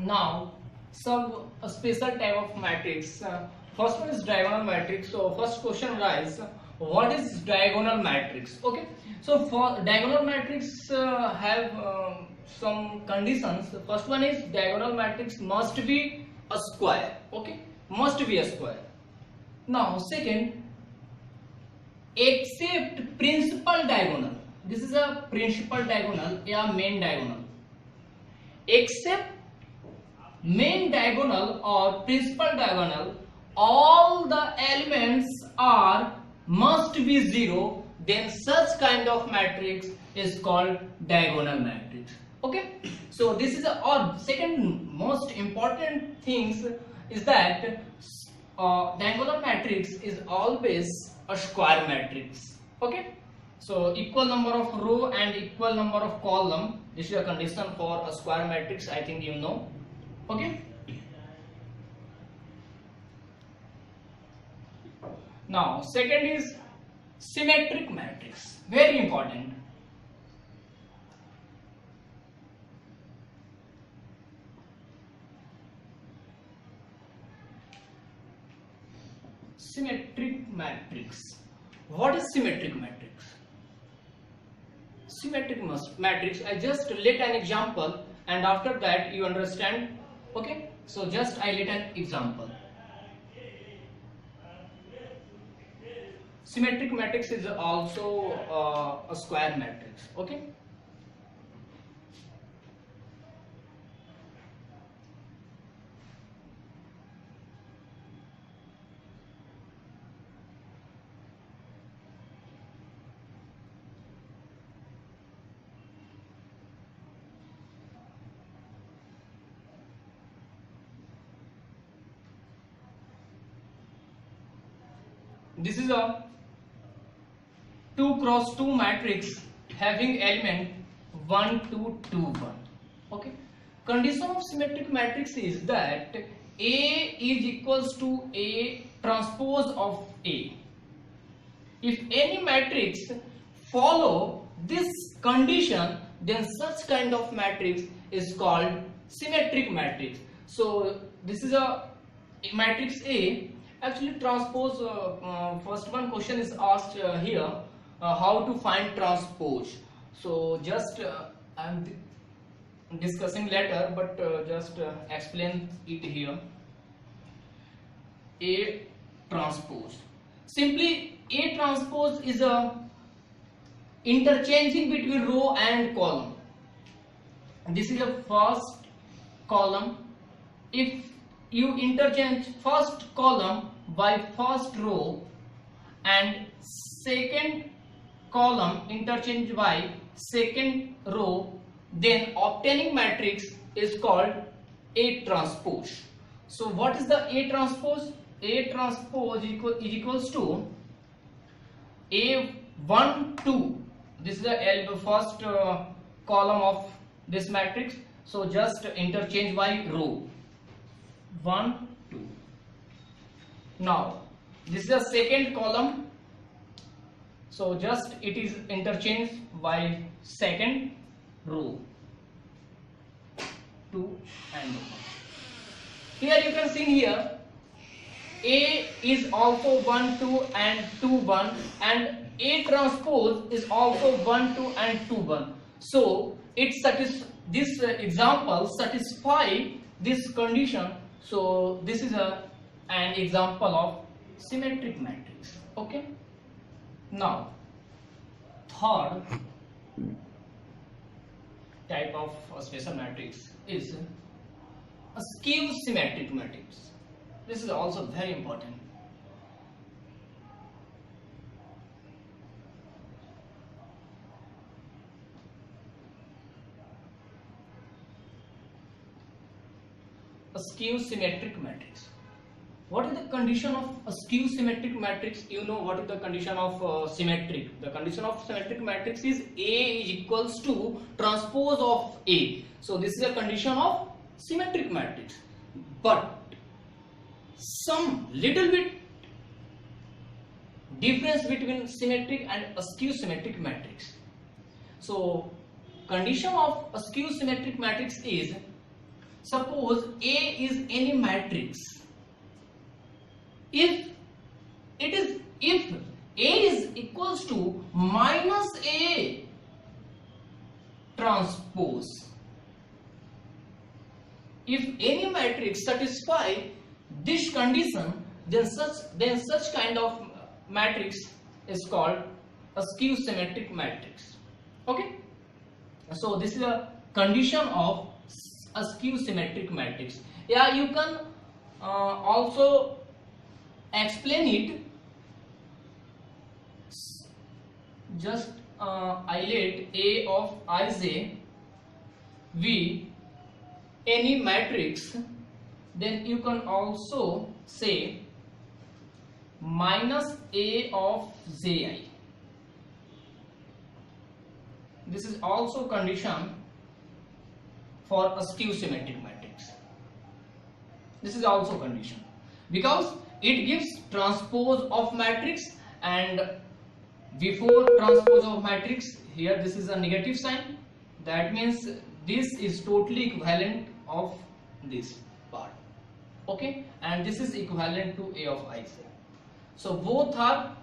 Now, some a special type of matrix. First one is diagonal matrix. So first question arises, what is diagonal matrix? Okay. So for diagonal matrix have some conditions. First one is diagonal matrix must be a square. Okay, must be a square. Now second, except principal diagonal. This is a principal diagonal, a main diagonal. Except main diagonal or principal diagonal, all the elements are must be zero, then such kind of matrix is called diagonal matrix. Okay, so this is or second most important things is that diagonal matrix is always a square matrix. Okay, so equal number of row and equal number of column, this is a condition for a square matrix, I think you know. Okay, now second is symmetric matrix, very important. Symmetric matrix. What is symmetric matrix? Symmetric matrix, I just let an example and after that you understand. Okay, so just I let an example. Symmetric matrix is also a square matrix. Okay, this is a 2 cross 2 matrix having element 1 2 2 1. Okay, condition of symmetric matrix is that A is equals to A transpose of A. If any matrix follow this condition, then such kind of matrix is called symmetric matrix. So this is a matrix A. Actually transpose, first one question is asked here, how to find transpose. So just I am discussing later, but just explain it here. A transpose, simply A transpose is a interchanging between row and column. This is the first column. If you interchange first column by first row and second column interchange by second row, then obtaining matrix is called A transpose. So what is the A transpose? A transpose is equals to A1 2. This is the first column of this matrix. So just interchange by row 1 2. Now this is the second column, so just it is interchanged by second row 2 and 1. Here you can see here A is also 1 2 and 2 1, and A transpose is also 1 2 and 2 1. So this example satisfy this condition. So this is an example of symmetric matrix. Okay, now third type of special matrix is a skew symmetric matrix. This is also very important. A skew symmetric matrix. What is the condition of a skew symmetric matrix? You know what is the condition of symmetric. The condition of symmetric matrix is A is equals to transpose of A. So this is a condition of symmetric matrix. But some little bit difference between symmetric and a skew symmetric matrix. So condition of a skew symmetric matrix is suppose A is any matrix. If A is equals to minus A transpose, if any matrix satisfy this condition, then such kind of matrix is called a skew symmetric matrix. Okay, so this is a condition of a skew symmetric matrix. Yeah, you can also explain it. Just I let A of ij V any matrix, then you can also say minus A of ji. This is also condition for a skew symmetric matrix. This is also condition because it gives transpose of matrix, and before transpose of matrix, here this is a negative sign. That means this is totally equivalent of this part. Okay, and this is equivalent to A of ij. So both are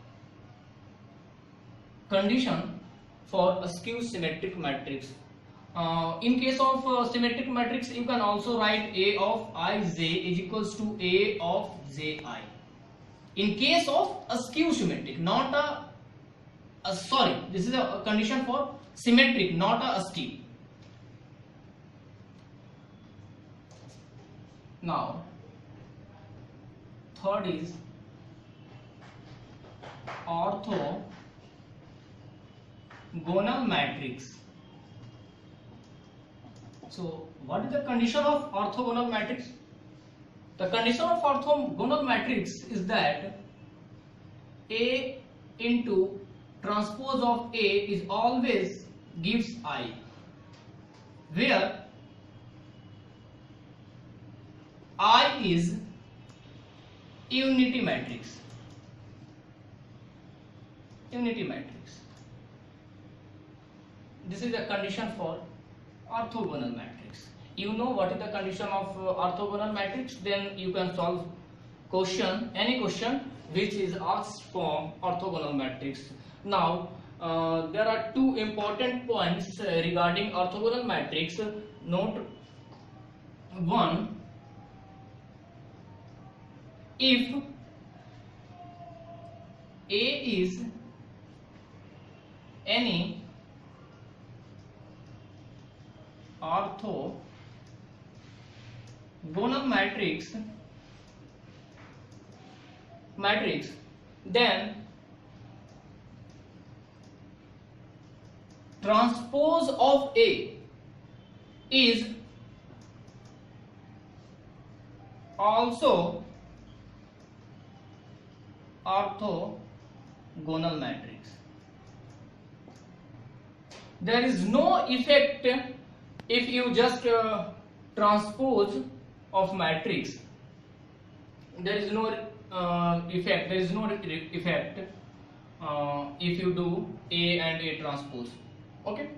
condition for a skew symmetric matrix. In case of symmetric matrix, you can also write A of ij is equals to A of ji. In case of a skew symmetric, not a sorry, this is a condition for symmetric, not a skew. Now, third is orthogonal matrix. So, what is the condition of orthogonal matrix? The condition of orthogonal matrix is that A into transpose of A is always gives I, where I is unity matrix. Unity matrix. This is the condition for orthogonal matrix. You know what is the condition of orthogonal matrix, then you can solve question, any question which is asked from orthogonal matrix. Now there are two important points regarding orthogonal matrix. Note one, if A is any orthogonal matrix, then transpose of A is also orthogonal matrix. There is no effect if you just transpose of matrix. There is no effect. There is no effect if you do A and A transpose. Okay.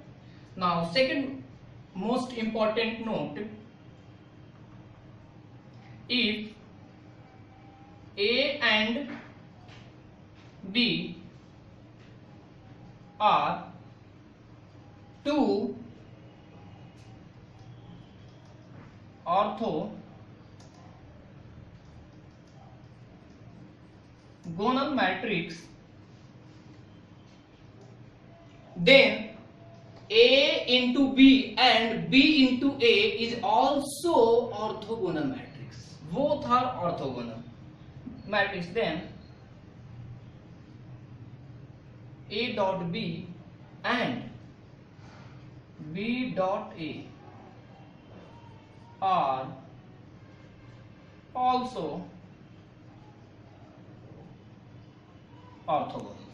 Now, second most important note: if A and B are two orthogonal matrix, then A into B and B into A is also orthogonal matrix. Both are orthogonal matrix. Then A dot B and B dot A are also orthogonal.